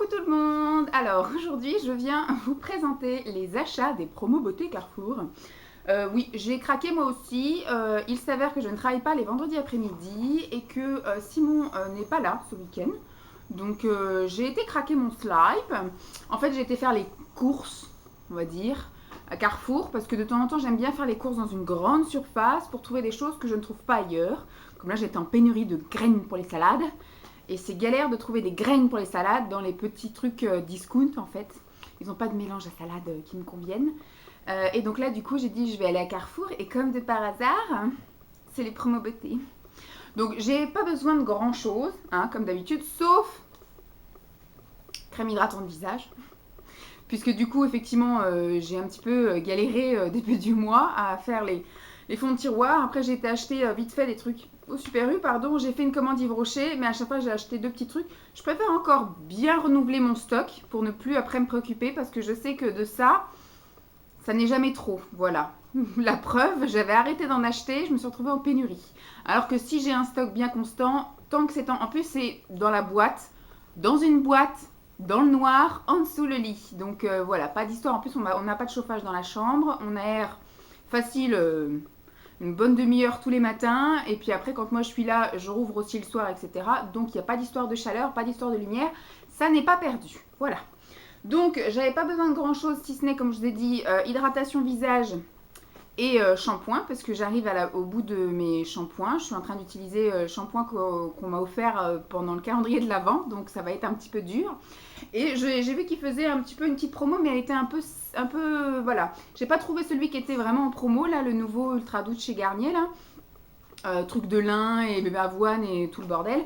Coucou tout le monde. Alors aujourd'hui je viens vous présenter les achats des promos beauté Carrefour. Oui, j'ai craqué moi aussi. Il s'avère que je ne travaille pas les vendredis après-midi et que Simon n'est pas là ce week-end. Donc j'ai été craquer mon slip. En fait j'ai été faire les courses, on va dire, à Carrefour parce que de temps en temps j'aime bien faire les courses dans une grande surface pour trouver des choses que je ne trouve pas ailleurs. Comme là j'étais en pénurie de graines pour les salades. Et c'est galère de trouver des graines pour les salades dans les petits trucs discount en fait. Ils n'ont pas de mélange à salade qui me conviennent. Et donc là du coup j'ai dit je vais aller à Carrefour et comme de par hasard, c'est les promos beauté. Donc j'ai pas besoin de grand chose, hein, comme d'habitude, sauf crème hydratante visage. Puisque du coup effectivement j'ai un petit peu galéré début du mois à faire les fonds de tiroir. Après j'ai été acheter vite fait des trucs au Super U, pardon. J'ai fait une commande Yves Rocher, mais à chaque fois j'ai acheté 2 petits trucs. Je préfère encore bien renouveler mon stock pour ne plus après me préoccuper parce que je sais que de ça n'est jamais trop. Voilà. La preuve, j'avais arrêté d'en acheter, je me suis retrouvée en pénurie. Alors que si j'ai un stock bien constant, tant que c'est en plus c'est dans la boîte, dans une boîte, dans le noir, en dessous le lit. Donc voilà, pas d'histoire. En plus, on n'a pas de chauffage dans la chambre. On aère facile une bonne demi-heure tous les matins. Et puis après, quand moi je suis là, je rouvre aussi le soir, etc. Donc il n'y a pas d'histoire de chaleur, pas d'histoire de lumière. Ça n'est pas perdu. Voilà. Donc j'avais pas besoin de grand chose si ce n'est, comme je vous ai dit, hydratation visage et shampoing, parce que j'arrive au bout de mes shampoings. Je suis en train d'utiliser le shampoing qu'on m'a offert pendant le calendrier de l'Avent, donc ça va être un petit peu dur. Et j'ai vu qu'il faisait un petit peu une petite promo, mais elle était un peu voilà. J'ai pas trouvé celui qui était vraiment en promo, là, le nouveau Ultra Doux de chez Garnier, là. Truc de lin et bébé avoine et tout le bordel.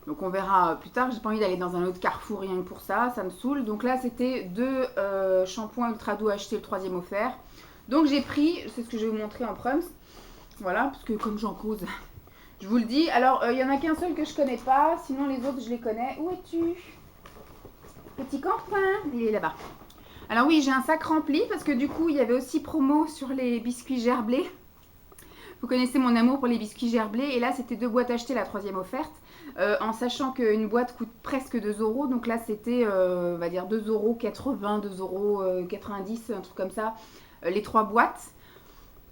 Donc on verra plus tard, j'ai pas envie d'aller dans un autre Carrefour rien que pour ça, ça me saoule. Donc là c'était 2 shampoings Ultra Doux achetés, le 3e offert. Donc j'ai pris, c'est ce que je vais vous montrer en prums. Voilà, parce que comme j'en cause, je vous le dis. Alors il y en a qu'un seul que je connais pas, sinon les autres je les connais. Où es-tu? Petit copain, il est là-bas. Alors oui, j'ai un sac rempli parce que du coup il y avait aussi promo sur les biscuits gerblés. Vous connaissez mon amour pour les biscuits gerblés. Et là, c'était 2 boîtes achetées, la 3e offerte. En sachant qu'une boîte coûte presque 2 euros. Donc là, c'était, on va dire, 2,80 euros, 2,90 euros, un truc comme ça. Les 3 boîtes.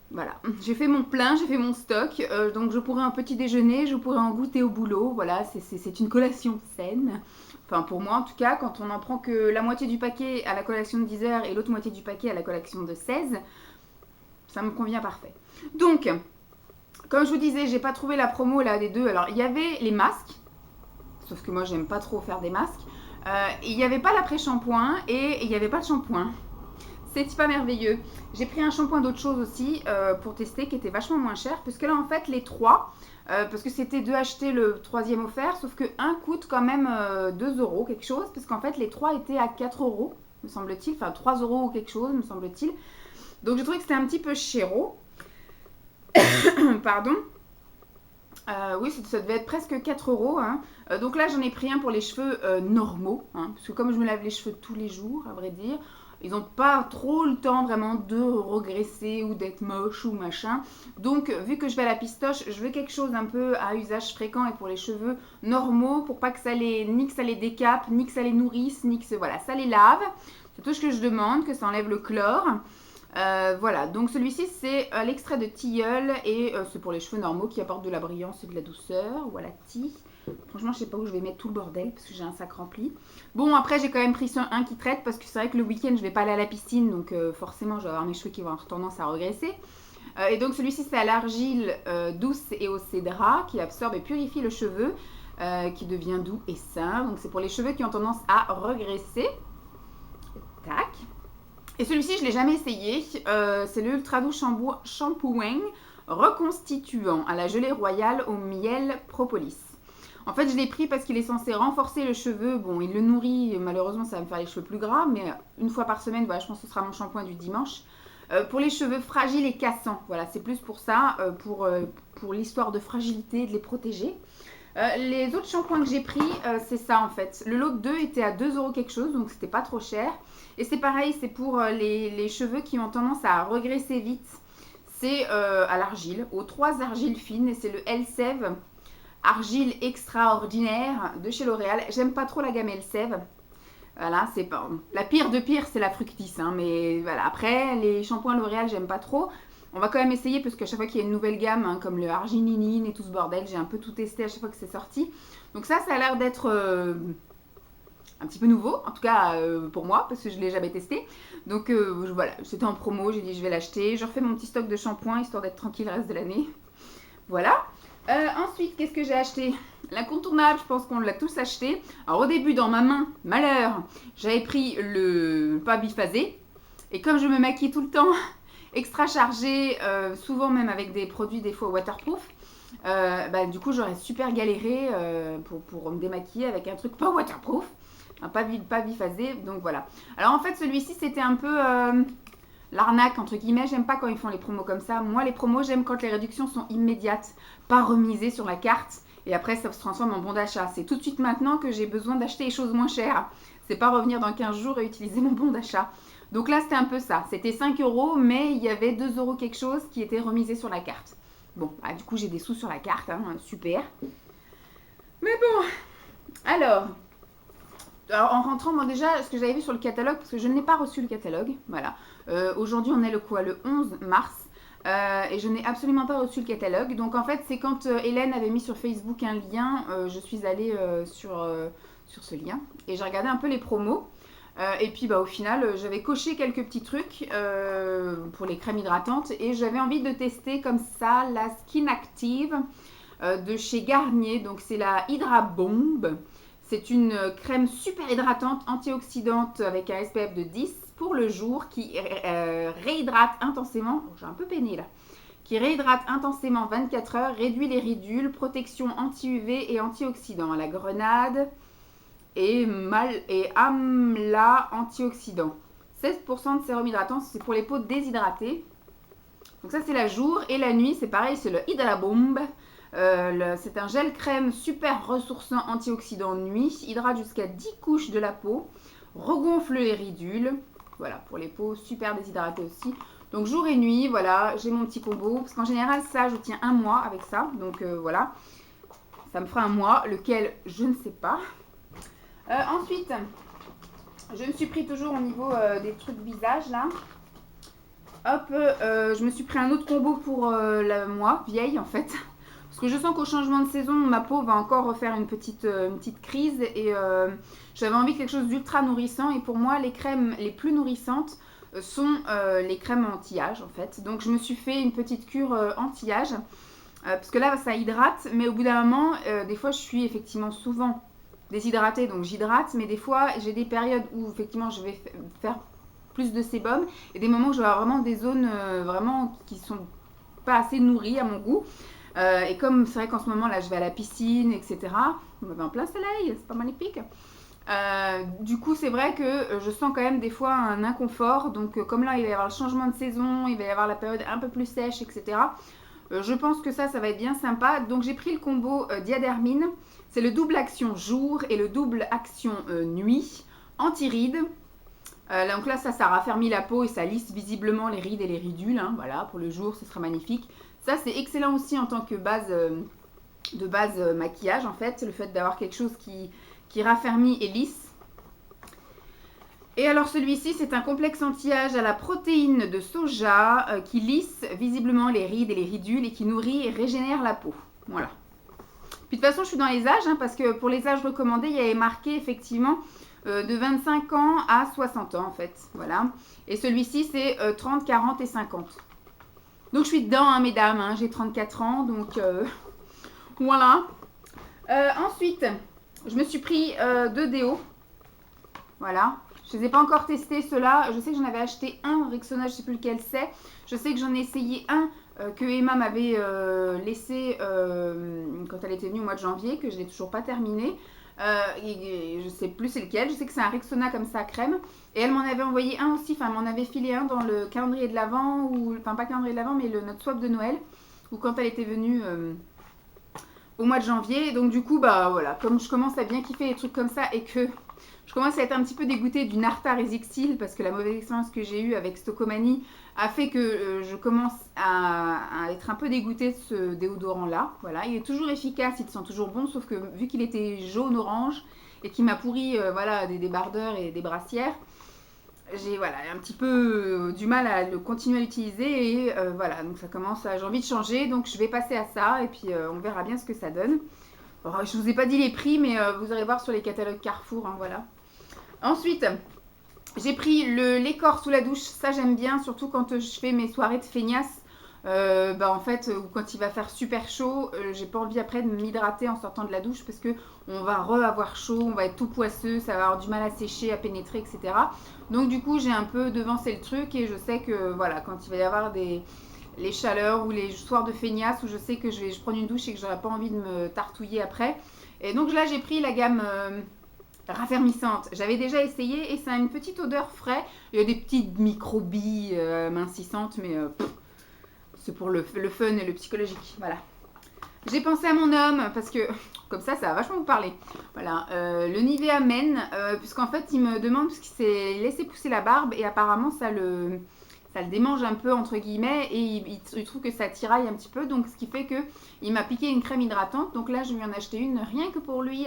Voilà. J'ai fait mon plein, j'ai fait mon stock. Donc je pourrais un petit déjeuner, je pourrais en goûter au boulot. Voilà, c'est une collation saine. Enfin, pour moi, en tout cas, quand on n'en prend que la moitié du paquet à la collation de 10 heures et l'autre moitié du paquet à la collation de 16, ça me convient parfait. Donc, comme je vous disais, j'ai pas trouvé la promo là des deux. Alors, il y avait les masques, sauf que moi, j'aime pas trop faire des masques. Il n'y avait pas l'après-shampoing et il n'y avait pas de shampoing. C'est pas merveilleux. J'ai pris un shampoing d'autre chose aussi pour tester qui était vachement moins cher. Parce que là, en fait, les 3, parce que c'était 2 achetés, le 3e offert, sauf que un coûte quand même 2 euros quelque chose. Parce qu'en fait, les 3 étaient à 4 euros, me semble-t-il. Enfin, 3 euros ou quelque chose, me semble-t-il. Donc, j'ai trouvé que c'était un petit peu chéro. Pardon. Oui, ça devait être presque 4 euros. Hein. Donc là, j'en ai pris un pour les cheveux normaux. Hein, parce que comme je me lave les cheveux tous les jours, à vrai dire, ils n'ont pas trop le temps vraiment de regresser ou d'être moche ou machin. Donc, vu que je vais à la pistoche, je veux quelque chose un peu à usage fréquent et pour les cheveux normaux, pour pas que ça ni que ça les décape, ni que ça les nourrisse, ni que voilà, ça les lave. C'est tout ce que je demande, que ça enlève le chlore. Voilà, donc celui-ci c'est l'extrait de tilleul et c'est pour les cheveux normaux qui apportent de la brillance et de la douceur. Voilà, tea. Franchement, je sais pas où je vais mettre tout le bordel parce que j'ai un sac rempli. Bon, après, j'ai quand même pris un qui traite parce que c'est vrai que le week-end, je vais pas aller à la piscine donc forcément, je vais avoir mes cheveux qui vont avoir tendance à regresser. Et donc, celui-ci, c'est à l'argile douce et au cédra qui absorbe et purifie le cheveu qui devient doux et sain. Donc, c'est pour les cheveux qui ont tendance à regresser. Tac. Et celui-ci, je ne l'ai jamais essayé. C'est le Ultra Doux Shampooing reconstituant à la gelée royale au miel propolis. En fait, je l'ai pris parce qu'il est censé renforcer le cheveu. Bon, il le nourrit. Malheureusement, ça va me faire les cheveux plus gras. Mais une fois par semaine, voilà, je pense que ce sera mon shampoing du dimanche. Pour les cheveux fragiles et cassants. Voilà, c'est plus pour ça, pour l'histoire de fragilité, de les protéger. Les autres shampoings que j'ai pris, c'est ça en fait. Le lot de 2 était à 2 euros quelque chose, donc c'était pas trop cher. Et c'est pareil, c'est pour les cheveux qui ont tendance à regresser vite. C'est à l'argile, aux 3 argiles fines, et c'est le Elseve Argile Extraordinaire de chez L'Oréal. J'aime pas trop la gamme Elseve. Voilà, c'est pas... La pire de pire, c'est la fructis, hein, mais voilà. Après, les shampoings L'Oréal, j'aime pas trop. On va quand même essayer parce qu'à chaque fois qu'il y a une nouvelle gamme, hein, comme le argininine et tout ce bordel, j'ai un peu tout testé à chaque fois que c'est sorti. Donc ça a l'air d'être un petit peu nouveau, en tout cas pour moi, parce que je ne l'ai jamais testé. Donc voilà, c'était en promo, j'ai dit je vais l'acheter. Je refais mon petit stock de shampoing histoire d'être tranquille le reste de l'année. Voilà. Ensuite, qu'est-ce que j'ai acheté? L'incontournable, je pense qu'on l'a tous acheté. Alors au début, dans ma main, malheur, j'avais pris le pas biphasé. Et comme je me maquille tout le temps, extra chargé, souvent même avec des produits des fois waterproof, du coup j'aurais super galéré pour me démaquiller avec un truc pas waterproof, pas biphasé, donc voilà. Alors en fait celui-ci c'était un peu l'arnaque entre guillemets, j'aime pas quand ils font les promos comme ça. Moi les promos j'aime quand les réductions sont immédiates, pas remisées sur la carte et après ça se transforme en bon d'achat. C'est tout de suite maintenant que j'ai besoin d'acheter les choses moins chères. C'est pas revenir dans 15 jours et utiliser mon bon d'achat. Donc là c'était un peu ça, c'était 5 euros mais il y avait 2 euros quelque chose qui était remisé sur la carte. Bon, du coup j'ai des sous sur la carte, hein, super. Mais bon, alors en rentrant, moi déjà, ce que j'avais vu sur le catalogue, parce que je n'ai pas reçu le catalogue, voilà. Aujourd'hui, on est le 11 mars, et je n'ai absolument pas reçu le catalogue. Donc en fait, c'est quand Hélène avait mis sur Facebook un lien, je suis allée sur ce lien, et j'ai regardé un peu les promos. Et puis au final, j'avais coché quelques petits trucs pour les crèmes hydratantes, et j'avais envie de tester comme ça la Skin Active de chez Garnier. Donc c'est la Hydra Bomb. C'est une crème super hydratante, antioxydante avec un SPF de 10 pour le jour qui réhydrate intensément. J'ai un peu peiné là. Qui réhydrate intensément 24 heures, réduit les ridules, protection anti-UV et antioxydant. La grenade et amla antioxydant. 16% de sérum hydratant, c'est pour les peaux déshydratées. Donc ça c'est la jour, et la nuit c'est pareil, c'est le Hydra Bomb. C'est un gel crème super ressourçant antioxydant nuit, hydrate jusqu'à 10 couches de la peau, regonfle les ridules, voilà, pour les peaux super déshydratées aussi. Donc jour et nuit, voilà, j'ai mon petit combo, parce qu'en général ça je tiens un mois avec ça, donc voilà, ça me fera un mois, lequel je ne sais pas. Ensuite, je me suis pris toujours au niveau des trucs visage là. Hop, je me suis pris un autre combo pour moi, vieille en fait. Parce que je sens qu'au changement de saison, ma peau va encore refaire une petite crise. Et j'avais envie de quelque chose d'ultra nourrissant. Et pour moi, les crèmes les plus nourrissantes sont les crèmes anti-âge en fait. Donc je me suis fait une petite cure anti-âge. Parce que là, ça hydrate. Mais au bout d'un moment, des fois, je suis effectivement souvent déshydratée. Donc j'hydrate. Mais des fois, j'ai des périodes où effectivement, je vais faire plus de sébum. Et des moments où je vais avoir vraiment des zones vraiment qui sont pas assez nourries à mon goût. Et comme c'est vrai qu'en ce moment là je vais à la piscine, etc. On va en plein soleil, c'est pas magnifique. Du coup c'est vrai que je sens quand même des fois un inconfort. Donc comme là il va y avoir le changement de saison, il va y avoir la période un peu plus sèche, etc. Je pense que ça va être bien sympa. Donc j'ai pris le combo Diadermine. C'est le double action jour et le double action nuit, anti-rides. Donc là ça raffermit la peau et ça lisse visiblement les rides et les ridules, hein. Voilà, pour le jour ce sera magnifique. Ça c'est excellent aussi en tant que base maquillage en fait, le fait d'avoir quelque chose qui raffermit et lisse. Et alors celui-ci c'est un complexe anti-âge à la protéine de soja qui lisse visiblement les rides et les ridules et qui nourrit et régénère la peau. Voilà. Puis de toute façon je suis dans les âges, hein, parce que pour les âges recommandés il y avait marqué effectivement de 25 ans à 60 ans en fait. Voilà. Et celui-ci c'est 30, 40 et 50. Donc je suis dedans, hein, mesdames, hein, j'ai 34 ans, donc voilà. Ensuite, je me suis pris 2 déos. Voilà. Je ne les ai pas encore testés, ceux-là. Je sais que j'en avais acheté un, Rexona, je ne sais plus lequel c'est. Je sais que j'en ai essayé un que Emma m'avait laissé quand elle était venue au mois de janvier, que je n'ai toujours pas terminé. Et je sais plus c'est lequel, je sais que c'est un Rexona comme ça crème, et elle m'en avait envoyé un aussi, enfin m'en avait filé un dans le calendrier de l'Avent, ou enfin pas calendrier de l'Avent mais notre swap de Noël, ou quand elle était venue au mois de janvier. Donc du coup voilà, comme je commence à bien kiffer les trucs comme ça et que je commence à être un petit peu dégoûtée du Narta Resixil parce que la mauvaise expérience que j'ai eue avec Stocomanie a fait que je commence à être un peu dégoûtée de ce déodorant là. Voilà, il est toujours efficace, il sent toujours bon, sauf que vu qu'il était jaune-orange, et qui m'a pourri voilà, des débardeurs et des brassières, j'ai voilà, un petit peu du mal à le continuer à l'utiliser et voilà, donc ça commence à, j'ai envie de changer, donc je vais passer à ça et puis on verra bien ce que ça donne. Alors, je vous ai pas dit les prix, mais vous allez voir sur les catalogues Carrefour, hein, voilà. Ensuite, j'ai pris le corps sous la douche, ça j'aime bien, surtout quand je fais mes soirées de feignasse. En fait, ou quand il va faire super chaud, j'ai pas envie après de m'hydrater en sortant de la douche parce que on va avoir chaud, on va être tout poisseux, ça va avoir du mal à sécher, à pénétrer, etc. Donc du coup, j'ai un peu devancé le truc et je sais que voilà, quand il va y avoir les chaleurs ou les soirs de feignasse où je sais que je prends une douche et que j'aurai pas envie de me tartouiller après. Et donc là, j'ai pris la gamme raffermissante. J'avais déjà essayé et ça a une petite odeur frais. Il y a des petites microbilles mincissantes, mais c'est pour le fun et le psychologique. Voilà. J'ai pensé à mon homme parce que comme ça va vachement vous parler. Voilà, le Nivea Men, puisqu'en fait il me demande parce qu'il s'est laissé pousser la barbe et apparemment ça le démange un peu entre guillemets et il trouve que ça tiraille un petit peu, donc ce qui fait que il m'a piqué une crème hydratante. Donc là je lui en ai acheté une rien que pour lui.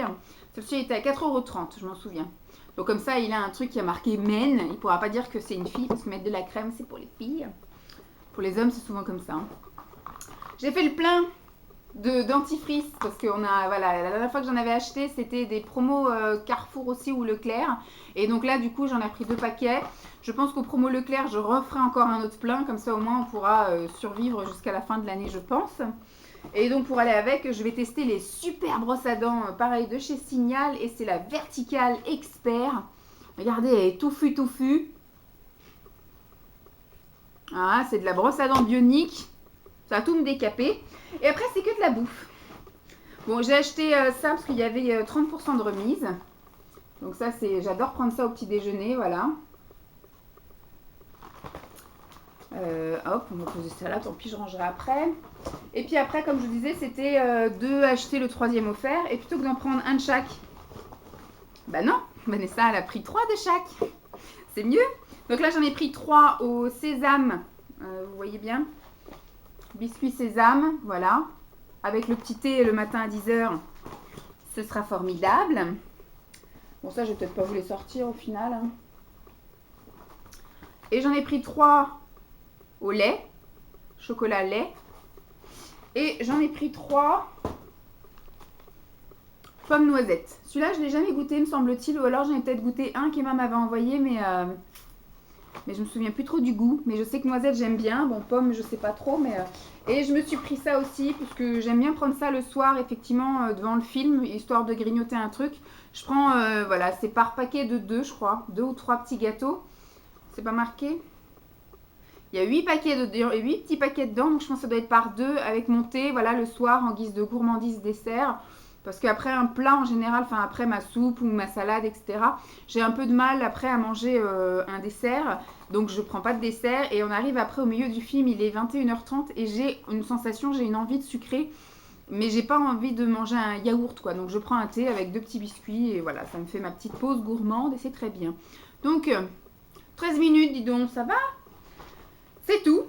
Celle-ci était à 4,30 €, je m'en souviens. Donc comme ça il a un truc qui a marqué Men, il pourra pas dire que c'est une fille parce que mettre de la crème c'est pour les filles. Pour les hommes c'est souvent comme ça. Hein. J'ai fait le plein de dentifrice parce que voilà, la dernière fois que j'en avais acheté c'était des promos Carrefour aussi ou Leclerc et donc là du coup j'en ai pris 2 paquets. Je pense qu'au promo Leclerc je referai encore un autre plein, comme ça au moins on pourra survivre jusqu'à la fin de l'année je pense. Et donc pour aller avec je vais tester les super brosses à dents pareil de chez Signal et c'est la Verticale Expert. Regardez, elle est touffue. Ah, c'est de la brosse à dents bionique. Ça va tout me décaper. Et après, c'est que de la bouffe. Bon, j'ai acheté ça parce qu'il y avait 30% de remise. Donc ça, j'adore prendre ça au petit déjeuner, voilà. Hop, on va poser ça là, tant pis, je rangerai après. Et puis après, comme je vous disais, c'était de acheter le 3e offert. Et plutôt que d'en prendre un de chaque, bah non, Vanessa, elle a pris 3 de chaque. C'est mieux. Donc là, j'en ai pris 3 au sésame. Vous voyez bien. Biscuit sésame, voilà. Avec le petit thé le matin à 10 h, ce sera formidable. Bon, ça, je vais peut-être pas vous les sortir au final. Hein. Et j'en ai pris 3 au lait, chocolat lait. Et j'en ai pris 3 pommes noisettes. Celui-là, je ne l'ai jamais goûté, me semble-t-il. Ou alors, j'en ai peut-être goûté un qu'Emma m'avait envoyé, mais je me souviens plus trop du goût. Mais je sais que noisette, j'aime bien. Bon, pomme, je sais pas trop. Mais et je me suis pris ça aussi, parce que j'aime bien prendre ça le soir, effectivement, devant le film, histoire de grignoter un truc. Je prends, voilà, c'est par paquet de 2, je crois. 2 ou 3 petits gâteaux. C'est pas marqué. Il y a 8 petits paquets dedans, donc je pense que ça doit être par 2 avec mon thé, voilà, le soir, en guise de gourmandise dessert. Parce qu'après un plat en général, enfin après ma soupe ou ma salade, etc., j'ai un peu de mal après à manger un dessert. Donc je prends pas de dessert et on arrive après au milieu du film, il est 21h30 et j'ai une sensation, j'ai une envie de sucrer. Mais j'ai pas envie de manger un yaourt quoi. Donc je prends un thé avec 2 petits biscuits et voilà, ça me fait ma petite pause gourmande et c'est très bien. Donc 13 minutes, dis donc, ça va? C'est tout.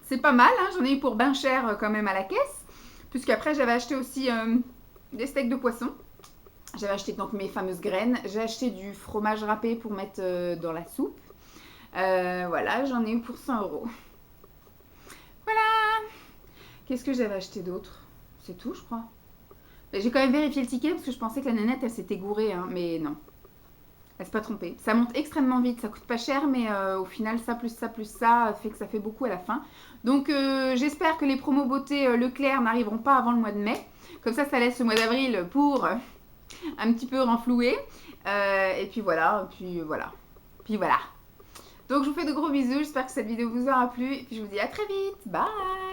C'est pas mal, hein, j'en ai eu pour ben cher quand même à la caisse. Puisqu'après j'avais acheté aussi... des steaks de poisson. J'avais acheté donc mes fameuses graines. J'ai acheté du fromage râpé pour mettre dans la soupe. Voilà, j'en ai eu pour 100 €. Voilà. Qu'est-ce que j'avais acheté d'autre? C'est tout, je crois. J'ai quand même vérifié le ticket parce que je pensais que la nénette, elle s'était gourée. Hein, mais non. Elle s'est pas trompée. Ça monte extrêmement vite. Ça coûte pas cher, mais au final, ça plus ça plus ça fait que ça fait beaucoup à la fin. Donc, j'espère que les promos beauté Leclerc n'arriveront pas avant le mois de mai. Comme ça laisse le mois d'avril pour un petit peu renflouer. Et puis voilà, puis voilà. Donc je vous fais de gros bisous, j'espère que cette vidéo vous aura plu. Et puis je vous dis à très vite. Bye!